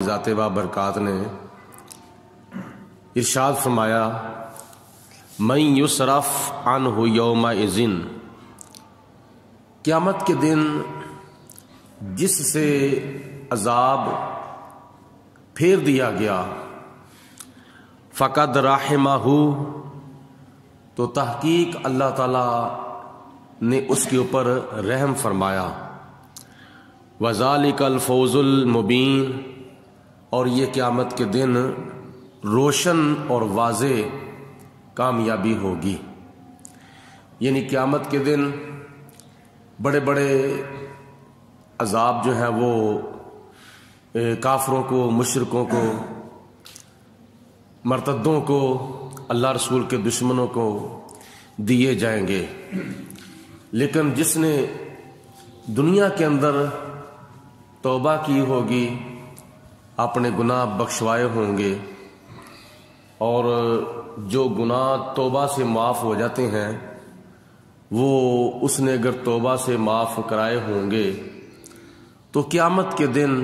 ذات بابرکات نے ارشاد فرمایا من یصرف عنہ یومئذ، قیامت کے دن جس سے عذاب پھیر دیا گیا، فقد رحمہ، تو تحقیق اللہ تعالی نے اس کے اوپر رحم فرمایا، وذالک الفوز المبین، اور یہ قیامت کے دن روشن اور واضح کامیابی ہوگی۔ یعنی قیامت کے دن بڑے بڑے عذاب جو ہیں وہ کافروں کو، مشرکوں کو، مرتدوں کو، اللہ رسول کے دشمنوں کو دیے جائیں گے، لیکن جس نے دنیا کے اندر توبہ کی ہوگی، اپنے گناہ بخشوائے ہوں گے، اور جو گناہ توبہ سے معاف ہو جاتے ہیں وہ اس نے اگر توبہ سے معاف کرائے ہوں گے تو قیامت کے دن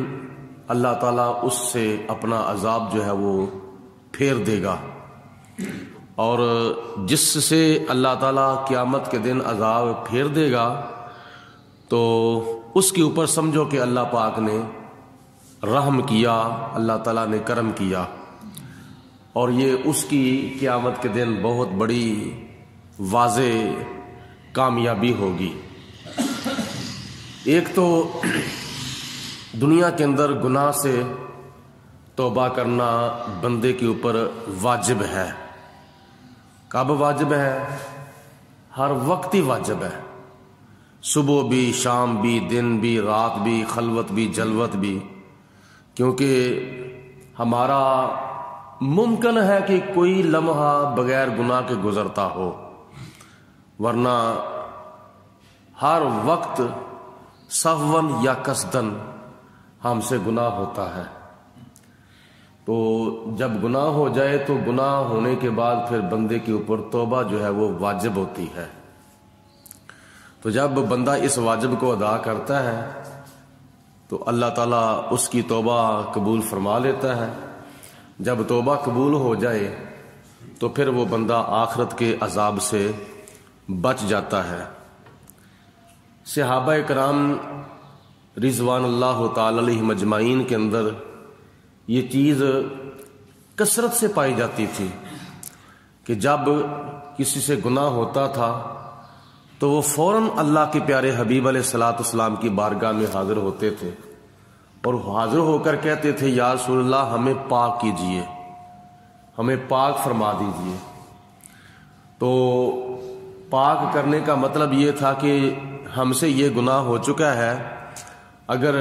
اللہ تعالیٰ اس سے اپنا عذاب جو ہے وہ پھیر دے گا، اور جس سے اللہ تعالیٰ قیامت کے دن عذاب پھیر دے گا تو اس کے اوپر سمجھو کہ اللہ پاک نے رحم کیا، اللہ تعالیٰ نے کرم کیا، اور یہ اس کی قیامت کے دن بہت بڑی واضح کامیابی ہوگی۔ ایک تو دنیا کے اندر گناہ سے توبہ کرنا بندے کے اوپر واجب ہے۔ کب واجب ہے؟ ہر وقت ہی واجب ہے، صبح بھی، شام بھی، دن بھی، رات بھی، خلوت بھی، جلوت بھی، کیونکہ ہمارا ممکن ہے کہ کوئی لمحہ بغیر گناہ کے گزرتا ہو، ورنہ ہر وقت سہون یا قصدن ہم سے گناہ ہوتا ہے۔ تو جب گناہ ہو جائے تو گناہ ہونے کے بعد پھر بندے کے اوپر توبہ جو ہے وہ واجب ہوتی ہے۔ تو جب بندہ اس واجب کو ادا کرتا ہے تو اللہ تعالیٰ اس کی توبہ قبول فرما لیتا ہے۔ جب توبہ قبول ہو جائے تو پھر وہ بندہ آخرت کے عذاب سے بچ جاتا ہے۔ صحابہ کرام رضوان اللہ تعالی علیہم اجمعین کے اندر یہ چیز کثرت سے پائی جاتی تھی کہ جب کسی سے گناہ ہوتا تھا تو وہ فوراً اللہ کے پیارے حبیب علیہ الصلوۃ والسلام کی بارگاہ میں حاضر ہوتے تھے، اور حاضر ہو کر کہتے تھے یا رسول اللہ ہمیں پاک کیجئے، ہمیں پاک فرما دیجئے۔ تو پاک کرنے کا مطلب یہ تھا کہ ہم سے یہ گناہ ہو چکا ہے، اگر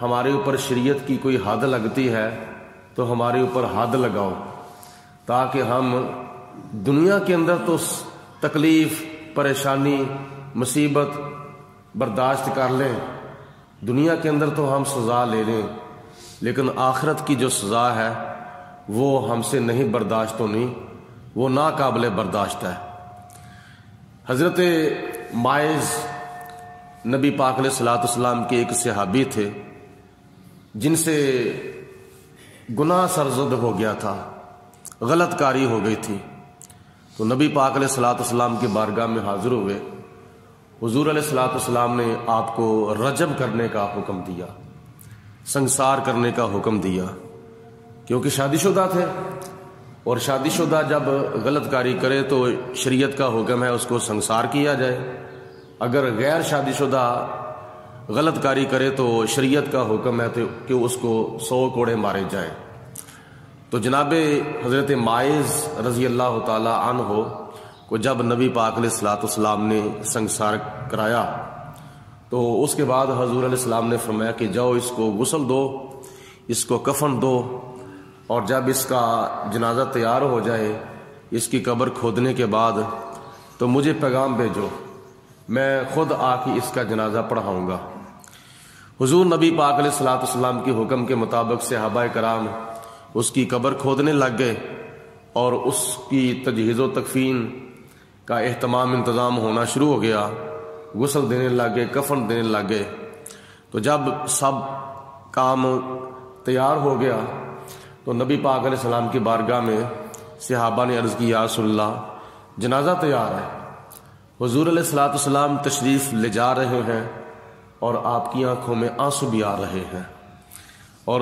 ہمارے اوپر شریعت کی کوئی حد لگتی ہے تو ہمارے اوپر حد لگاؤ، تاکہ ہم دنیا کے اندر تو تکلیف، پریشانی، مصیبت برداشت کر لیں، دنیا کے اندر تو ہم سزا لے لیں، لیکن آخرت کی جو سزا ہے وہ ہم سے نہیں برداشت ہونی، وہ ناقابل برداشت ہے۔ حضرت ماعز نبی پاک علیہ الصلوۃ والسلام کے ایک صحابی تھے جن سے گناہ سرزد ہو گیا تھا، غلط کاری ہو گئی تھی، تو نبی پاک علیہ الصلوۃ والسلام کی بارگاہ میں حاضر ہوئے۔ حضور علیہ الصلوۃ والسلام نے آپ کو رجم کرنے کا حکم دیا، سنسار کرنے کا حکم دیا، کیونکہ شادی شدہ تھے، اور شادی شدہ جب غلط کاری کرے تو شریعت کا حکم ہے اس کو سنسار کیا جائے، اگر غیر شادی شدہ غلط کاری کرے تو شریعت کا حکم ہے کہ اس کو 100 کوڑے مارے جائیں۔ تو جناب حضرت ماعز رضی اللہ تعالی عنہ کو جب نبی پاک علیہ الصلوۃ والسلام نے سنسار کرایا تو اس کے بعد حضور علیہ السلام نے فرمایا کہ جاؤ اس کو غسل دو، اس کو کفن دو، اور جب اس کا جنازہ تیار ہو جائے، اس کی قبر کھودنے کے بعد تو مجھے پیغام بھیجو، میں خود آ کے اس کا جنازہ پڑھاؤں گا۔ حضور نبی پاک علیہ الصلوۃ والسلام کے حکم کے مطابق صحابہ کرام اس کی قبر کھودنے لگ گئے، اور اس کی تجہیز و تکفین کا اہتمام انتظام ہونا شروع ہو گیا، غسل دینے لگ گئے، کفن دینے لگ گئے۔ تو جب سب کام تیار ہو گیا تو نبی پاک علیہ السلام کی بارگاہ میں صحابہ نے عرض کی یا رسول اللہ جنازہ تیار ہے. حضور علیہ الصلوۃ والسلام تشریف لے جا رہے ہیں اور آپ کی آنکھوں میں آنسو بھی آ رہے ہیں. اور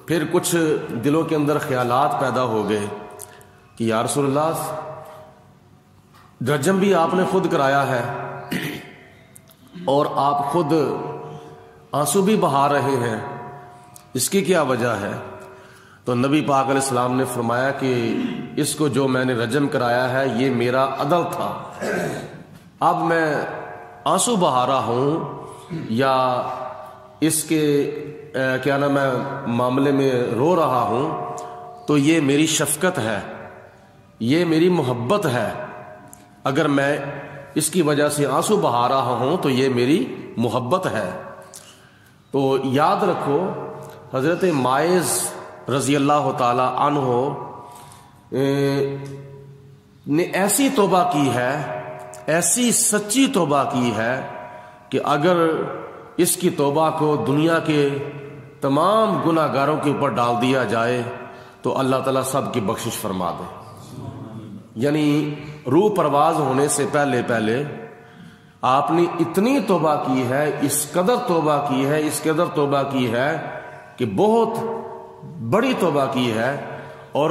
پھر کچھ دلوں کے اندر خیالات پیدا ہو گئے کہ یا رسول اللہ رجم بھی آپ نے خود کرایا ہے اور آپ خود آنسو بھی بہا رہے ہیں، اس کی کیا وجہ ہے؟ تو نبی پاک علیہ السلام نے فرمایا کہ اس کو جو میں نے رجم کرایا ہے یہ میرا عدل تھا، اب میں آنسو بہا رہا ہوں یا اس کے کیا نام ہے معاملے میں رو رہا ہوں تو یہ میری شفقت ہے، یہ میری محبت ہے. اگر میں اس کی وجہ سے آنسو بہا رہا ہوں تو یہ میری محبت ہے. تو یاد رکھو حضرت ماعز رضی اللہ تعالی عنہ نے ایسی توبہ کی ہے، ایسی سچی توبہ کی ہے کہ اگر اس کی توبہ کو دنیا کے تمام گناہ گاروں کے اوپر ڈال دیا جائے تو اللہ تعالیٰ سب کی بخشش فرما دے. یعنی روح پرواز ہونے سے پہلے پہلے آپ نے اتنی توبہ کی ہے، اس قدر توبہ کی ہے، اس قدر توبہ کی ہے کہ بہت بڑی توبہ کی ہے. اور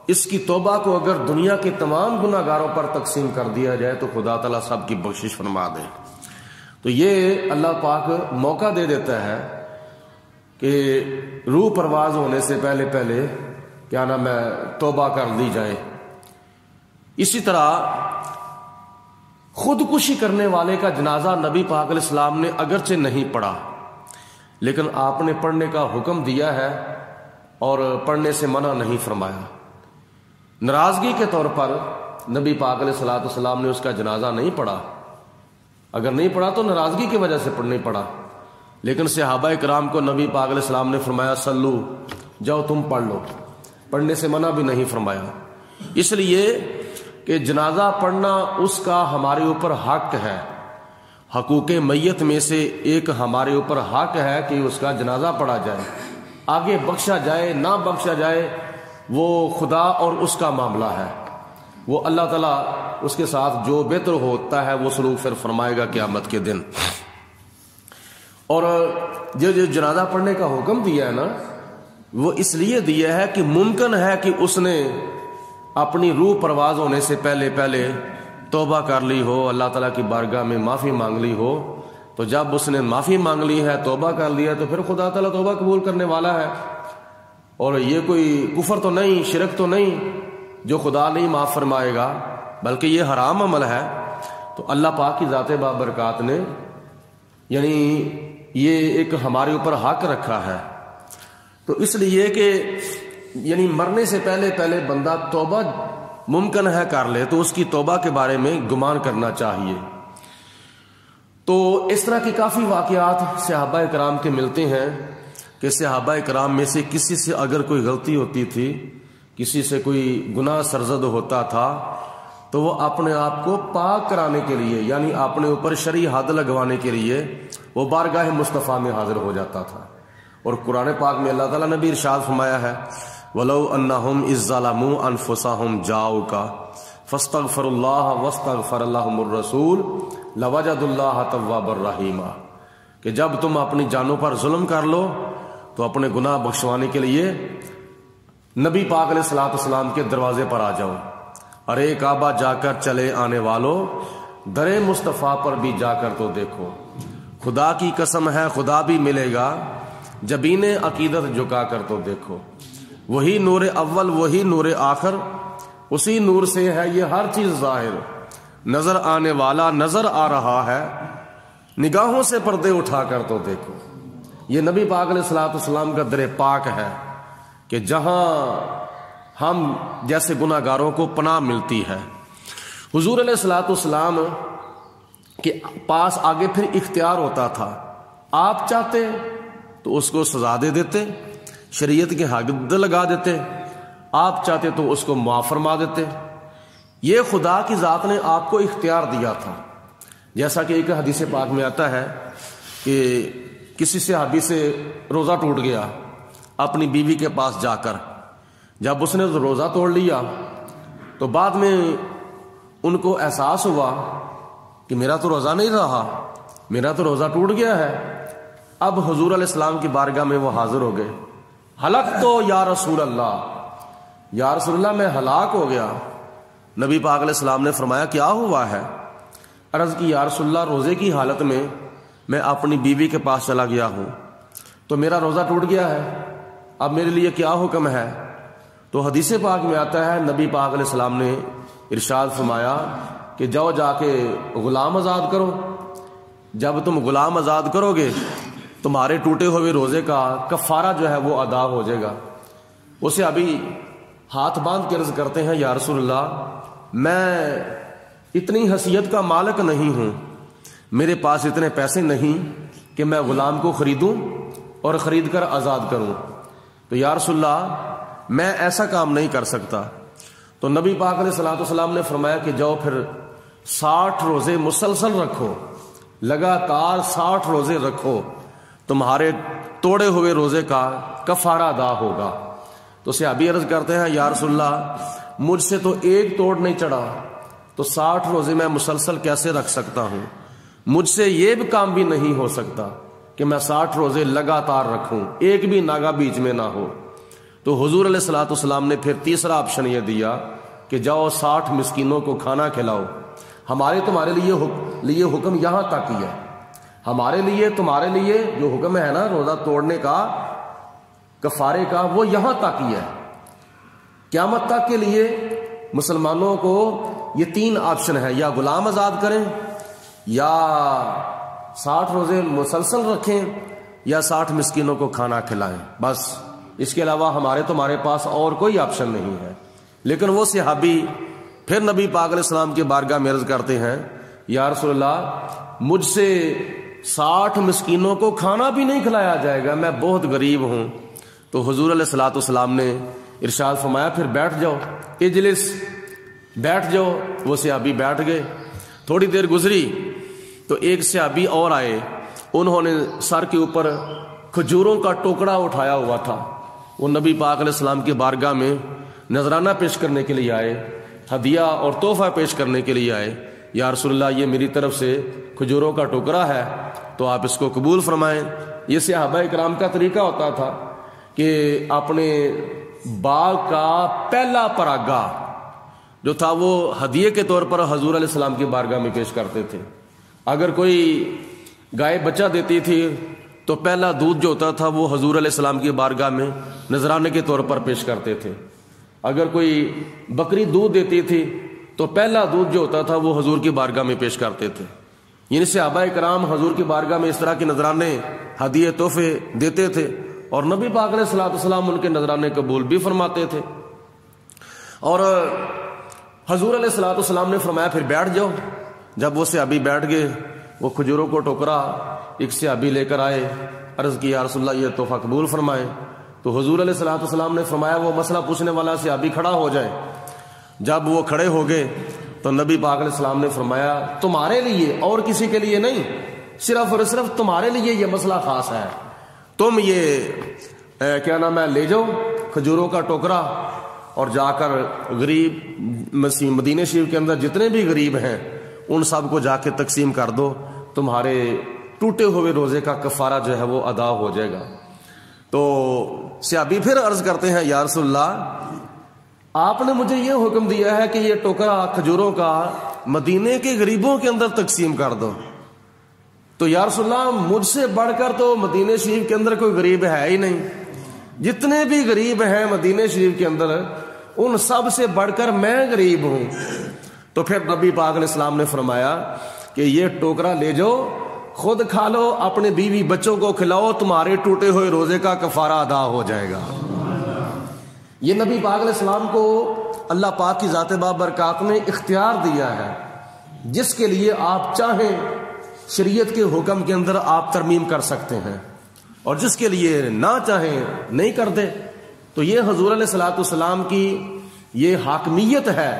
اس کی توبہ کو اگر دنیا کے تمام گناہ گاروں پر تقسیم کر دیا جائے تو خدا تعالیٰ سب کی بخشش فرما دے. تو یہ اللہ پاک موقع دے دیتا ہے کہ روح پرواز ہونے سے پہلے پہلے کیا نام ہے توبہ کر لی جائے. اسی طرح خودکشی کرنے والے کا جنازہ نبی پاک علیہ السلام نے اگرچہ نہیں پڑھا لیکن آپ نے پڑھنے کا حکم دیا ہے اور پڑھنے سے منع نہیں فرمایا. ناراضگی کے طور پر نبی پاک علیہ الصلوۃ والسلام نے اس کا جنازہ نہیں پڑھا، اگر نہیں پڑھا تو ناراضگی کی وجہ سے نہیں پڑھا. لیکن صحابہ کرام کو نبی پاک علیہ السلام نے فرمایا سلو، جاؤ تم پڑھ لو، پڑھنے سے منع بھی نہیں فرمایا. اس لیے کہ جنازہ پڑھنا اس کا ہمارے اوپر حق ہے، حقوق میت میں سے ایک ہمارے اوپر حق ہے کہ اس کا جنازہ پڑھا جائے. آگے بخشا جائے نہ بخشا جائے وہ خدا اور اس کا معاملہ ہے، وہ اللہ تعالیٰ اس کے ساتھ جو بہتر ہوتا ہے وہ سلوک پھر فرمائے گا قیامت کے دن. اور جو جنازہ پڑھنے کا حکم دیا ہے نا وہ اس لیے دیا ہے کہ ممکن ہے کہ اس نے اپنی روح پرواز ہونے سے پہلے پہلے توبہ کر لی ہو، اللہ تعالیٰ کی بارگاہ میں معافی مانگ لی ہو. تو جب اس نے معافی مانگ لی ہے، توبہ کر لیا تو پھر خدا تعالیٰ توبہ قبول کرنے والا ہے. اور یہ کوئی کفر تو نہیں، شرک تو نہیں جو خدا نہیں معاف فرمائے گا، بلکہ یہ حرام عمل ہے. تو اللہ پاک کی ذات بابرکات نے یعنی یہ ایک ہمارے اوپر حق رکھا ہے. تو اس لیے کہ یعنی مرنے سے پہلے پہلے بندہ توبہ ممکن ہے کر لے تو اس کی توبہ کے بارے میں گمان کرنا چاہیے. تو اس طرح کی کافی واقعات صحابہ کرام کے ملتے ہیں کہ صحابہ کرام میں سے کسی سے اگر کوئی غلطی ہوتی تھی، کسی سے کوئی گناہ سرزد ہوتا تھا تو وہ اپنے آپ کو پاک کرانے کے لیے یعنی اپنے اوپر شرعی حد لگوانے کے لیے وہ بارگاہ مصطفیٰ میں حاضر ہو جاتا تھا. اور قرآن پاک میں اللہ تعالیٰ نے بھی ارشاد فرمایا ہے وَلَوْ أَنَّهُمْ إِذْ ظَلَمُوا أَنفُسَهُمْ جَاءُوكَ فَاسْتَغْفَرُوا اللَّهَ وَاسْتَغْفَرَ لَهُمُ الرَّسُولُ لَوَجَدُوا اللَّهَ تَوَّابًا رَحِيمًا کہ جب تم اپنی جانوں پر ظلم کر لو تو اپنے گناہ بخشوانے کے لیے نبی پاک علیہ الصلوۃ والسلام کے دروازے پر آ جاؤ. ارے کعبہ جا کر چلے آنے والوں در مصطفیٰ پر بھی جا کر تو دیکھو، خدا کی قسم ہے خدا بھی ملے گا، جبین عقیدت جھکا کر تو دیکھو. وہی نور اول وہی نور آخر، اسی نور سے ہے یہ ہر چیز ظاہر، نظر آنے والا نظر آ رہا ہے، نگاہوں سے پردے اٹھا کر تو دیکھو. یہ نبی پاک علیہ الصلوۃ والسلام کا در پاک ہے کہ جہاں ہم جیسے گناہ گاروں کو پناہ ملتی ہے. حضور علیہ الصلوۃ والسلام کے پاس آگے پھر اختیار ہوتا تھا، آپ چاہتے تو اس کو سزا دے دیتے، شریعت کے حد لگا دیتے، آپ چاہتے تو اس کو معاف فرما دیتے. یہ خدا کی ذات نے آپ کو اختیار دیا تھا. جیسا کہ ایک حدیث پاک میں آتا ہے کہ کسی صحابی سے روزہ ٹوٹ گیا اپنی بیوی کے پاس جا کر جب اس نے روزہ توڑ لیا تو بعد میں ان کو احساس ہوا کہ میرا تو روزہ نہیں رہا، میرا تو روزہ ٹوٹ گیا ہے۔ اب حضور علیہ السلام کی بارگاہ میں وہ حاضر ہو گئے۔ ہلک تو یا رسول اللہ، یا رسول اللہ میں ہلاک ہو گیا۔ نبی پاک علیہ السلام نے فرمایا کیا ہوا ہے؟ عرض کی یا رسول اللہ روزے کی حالت میں اپنی بیوی کے پاس چلا گیا ہوں تو میرا روزہ ٹوٹ گیا ہے، اب میرے لیے کیا حکم ہے؟ تو حدیث پاک میں آتا ہے نبی پاک علیہ السلام نے ارشاد فرمایا کہ جاؤ جا کے غلام آزاد کرو، جب تم غلام آزاد کرو گے تمہارے ٹوٹے ہوئے روزے کا کفارہ جو ہے وہ ادا ہو جائے گا۔ اسے ابھی ہاتھ باندھ کے عرض کرتے ہیں یا رسول اللہ میں اتنی حیثیت کا مالک نہیں ہوں، میرے پاس اتنے پیسے نہیں کہ میں غلام کو خریدوں اور خرید کر آزاد کروں، تو یا رسول اللہ میں ایسا کام نہیں کر سکتا۔ تو نبی پاک علیہ السلام نے فرمایا کہ جاؤ پھر 60 روزے مسلسل رکھو، لگاتار 60 روزے رکھو، تمہارے توڑے ہوئے روزے کا کفارہ ادا ہوگا۔ تو صحابی عرض کرتے ہیں یا رسول اللہ مجھ سے تو ایک توڑ نہیں چڑھا، تو 60 روزے میں مسلسل کیسے رکھ سکتا ہوں؟ مجھ سے یہ بھی کام بھی نہیں ہو سکتا کہ میں 60 روزے لگاتار رکھوں، ایک بھی ناگا بیچ میں نہ ہو۔ تو حضور علیہ الصلوۃ والسلام نے پھر تیسرا آپشن یہ دیا کہ جاؤ 60 مسکینوں کو کھانا کھلاؤ۔ ہمارے تمہارے لیے حکم یہاں تک ہی ہے، ہمارے لیے تمہارے لیے جو حکم ہے نا روزہ توڑنے کا کفارے کا وہ یہاں تک ہی ہے۔ قیامت تک کے لیے مسلمانوں کو یہ 3 آپشن ہے، یا غلام آزاد کریں، یا 60 روزے مسلسل رکھیں، یا 60 مسکینوں کو کھانا کھلائیں، بس اس کے علاوہ ہمارے تمہارے پاس اور کوئی آپشن نہیں ہے۔ لیکن وہ صحابی پھر نبی پاک علیہ السلام کی بارگاہ میں عرض کرتے ہیں یا رسول اللہ مجھ سے 60 مسکینوں کو کھانا بھی نہیں کھلایا جائے گا، میں بہت غریب ہوں۔ تو حضور علیہ الصلوۃ والسلام نے ارشاد فرمایا پھر بیٹھ جاؤ، اجلس، بیٹھ جاؤ۔ وہ صحابی بیٹھ گئے۔ تھوڑی دیر گزری تو ایک صحابی اور آئے، انہوں نے سر کے اوپر کھجوروں کا ٹوکڑا اٹھایا ہوا تھا۔ وہ نبی پاک علیہ السلام کی بارگاہ میں نذرانہ پیش کرنے کے لیے آئے، ہدیہ اور تحفہ پیش کرنے کے لیے آئے۔ یا رسول اللہ یہ میری طرف سے کھجوروں کا ٹوکرا ہے تو آپ اس کو قبول فرمائیں۔ یہ صحابہ کرام کا طریقہ ہوتا تھا کہ اپنے باغ کا پہلا پراگا جو تھا وہ ہدیے کے طور پر حضور علیہ السلام کی بارگاہ میں پیش کرتے تھے۔ اگر کوئی گائے بچہ دیتی تھی تو پہلا دودھ جو ہوتا تھا وہ حضور علیہ السلام کی بارگاہ میں نذرانے کے طور پر پیش کرتے تھے۔ اگر کوئی بکری دودھ دیتی تھی تو پہلا دودھ جو ہوتا تھا وہ حضور کی بارگاہ میں پیش کرتے تھے۔ یعنی صحابہ کرام حضور کی بارگاہ میں اس طرح کے نذرانے ہدیے تحفے دیتے تھے اور نبی پاک علیہ الصلوۃ والسلام ان کے نذرانے قبول بھی فرماتے تھے۔ اور حضور علیہ الصلوۃ والسلام نے فرمایا پھر بیٹھ جاؤ۔ جب وہ صحابی بیٹھ گئے، وہ کھجوروں کو ٹوکرا ایک صحابی لے کر آئے، عرض کی یا رسول اللہ یہ تحفہ قبول فرمائے۔ تو حضور علیہ الصلوۃ والسلام نے فرمایا وہ مسئلہ پوچھنے والا صحابی کھڑا ہو جائے۔ جب وہ کھڑے ہو گئے تو نبی پاک علیہ السلام نے فرمایا تمہارے لیے اور کسی کے لیے نہیں، صرف اور صرف تمہارے لیے یہ مسئلہ خاص ہے، تم یہ کیا نام ہے لے جاؤ کھجوروں کا ٹوکرا اور جا کر غریب مدینہ شریف کے اندر جتنے بھی غریب ہیں ان سب کو جا کے تقسیم کر دو، تمہارے ٹوٹے ہوئے روزے کا کفارہ جو ہے وہ ادا ہو جائے گا۔ تو صحابی پھر عرض کرتے ہیں یا رسول اللہ آپ نے مجھے یہ حکم دیا ہے کہ یہ ٹوکرا کھجوروں کا مدینے کے غریبوں کے اندر تقسیم کر دو، تو یا رسول اللہ مجھ سے بڑھ کر تو مدینہ شریف کے اندر کوئی غریب ہے ہی نہیں، جتنے بھی غریب ہیں مدینہ شریف کے اندر ان سب سے بڑھ کر میں غریب ہوں۔ تو پھر نبی پاک علیہ السلام نے فرمایا کہ یہ ٹوکرا لے جاؤ، خود کھا لو، اپنے بیوی بچوں کو کھلاؤ، تمہارے ٹوٹے ہوئے روزے کا کفارہ ادا ہو جائے گا۔ یہ نبی پاک علیہ السلام کو اللہ پاک کی ذات بابرکات نے اختیار دیا ہے، جس کے لیے آپ چاہیں شریعت کے حکم کے اندر آپ ترمیم کر سکتے ہیں اور جس کے لیے نہ چاہیں نہیں کر دے۔ تو یہ حضور علیہ الصلوۃ والسلام کی یہ حاکمیت ہے،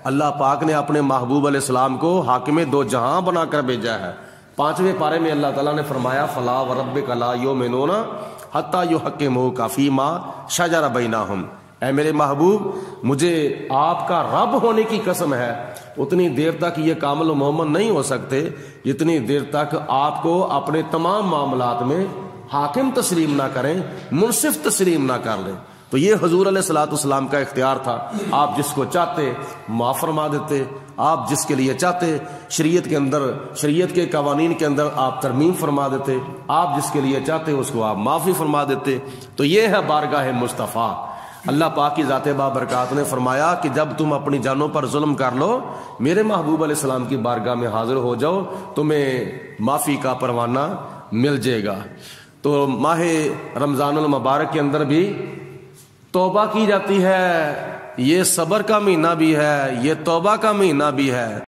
اللہ پاک نے اپنے محبوب علیہ السلام کو حاکم دو جہاں بنا کر بھیجا ہے۔ 5ویں پارے میں اللہ تعالیٰ نے فرمایا فلا وربک لا یؤمنون حتی یحکموک فیما شجر بینہم، اے میرے محبوب مجھے آپ کا رب ہونے کی قسم ہے، اتنی دیر تک یہ کامل و مومن نہیں ہو سکتے جتنی دیر تک آپ کو اپنے تمام معاملات میں حاکم تسلیم نہ کریں، منصف تسلیم نہ کر لیں۔ تو یہ حضور علیہ الصلوۃ والسلام کا اختیار تھا، آپ جس کو چاہتے معاف فرما دیتے، آپ جس کے لیے چاہتے شریعت کے اندر، شریعت کے قوانین کے اندر آپ ترمیم فرما دیتے، آپ جس کے لیے چاہتے اس کو آپ معافی فرما دیتے۔ تو یہ ہے بارگاہ مصطفیٰ۔ اللہ پاک کی ذات بابرکات نے فرمایا کہ جب تم اپنی جانوں پر ظلم کر لو، میرے محبوب علیہ السلام کی بارگاہ میں حاضر ہو جاؤ، تمہیں معافی کا پروانہ مل جائے گا۔ تو ماہ رمضان المبارک کے اندر بھی توبہ کی جاتی ہے، یہ صبر کا مہینہ بھی ہے، یہ توبہ کا مہینہ بھی ہے۔